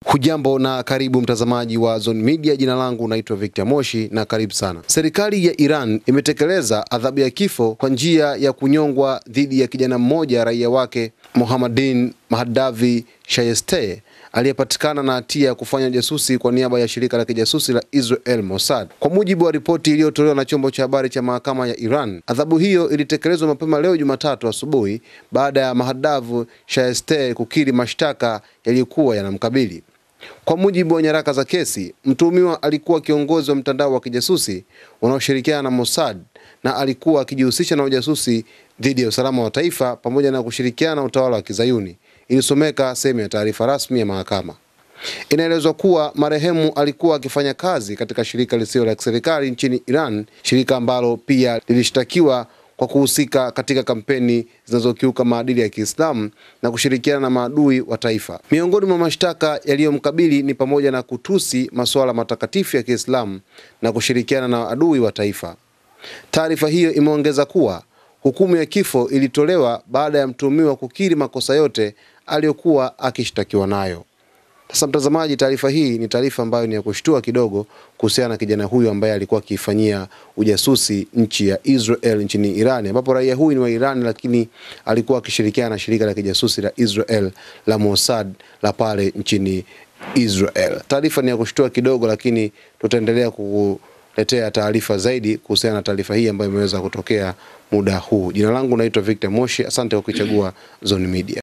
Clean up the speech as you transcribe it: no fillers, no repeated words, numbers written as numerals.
Hujambo na karibu mtazamaji wa Zone Media. Jina langu naitwa Victor Moshi na karibu sana. Serikali ya Iran imetekeleza adhabu ya kifo kwa njia ya kunyongwa dhidi ya kijana mmoja raia wake Mohammadin Mahdavi Shayesteh aliyepatikana na hatia ya kufanya ujasusi kwa niaba ya shirika la kijasusi la Israel Mossad. Kwa mujibu wa ripoti iliyotolewa na chombo cha habari cha mahakama ya Iran, adhabu hiyo ilitekelezwa mapema leo Jumatatu asubuhi baada ya Mahdavi Shayesteh kukiri mashtaka yaliyokuwa yanamkabili. Kwa mujibu wa nyaraka za kesi, mtuhumiwa alikuwa kiongozi wa mtandao wa kijasusi unaoshirikiana na Mossad na alikuwa akijihusisha na ujasusi dhidi ya usalama wa taifa pamoja na kushirikiana na utawala wa Kizayuni, ilisomeka sehemu ya taarifa rasmi ya mahakama. Inaelezwa kuwa marehemu alikuwa akifanya kazi katika shirika lisilo la serikali nchini Iran, shirika ambalo pia lilishtakiwa kwa kuhusika katika kampeni zinazokiuka maadili ya Kiislamu na kushirikiana na maadui wa taifa. Miongoni mwa mashtaka yaliyomkabili ni pamoja na kutusi masuala matakatifu ya Kiislamu na kushirikiana na adui wa taifa. Taarifa hiyo imeongeza kuwa hukumu ya kifo ilitolewa baada ya mtuhumiwa kukiri makosa yote aliyokuwa akishtakiwa nayo. Sasa mtazamaji, taarifa hii ni taarifa ambayo ni ya kushtua kidogo kuhusiana na kijana huyu ambaye alikuwa akifanyia ujasusi nchi ya Israel nchini Iran, ambapo raia huyu ni wa Iran lakini alikuwa akishirikiana na shirika la kijasusi la Israel la Mossad la pale nchini Israel. Taarifa ni ya kushtua kidogo, lakini tutaendelea kukuletea taarifa zaidi kuhusiana na taarifa hii ambayo imeweza kutokea muda huu. Jina langu naitwa Victor Moshi. Asante kwa kuchagua Zone Media.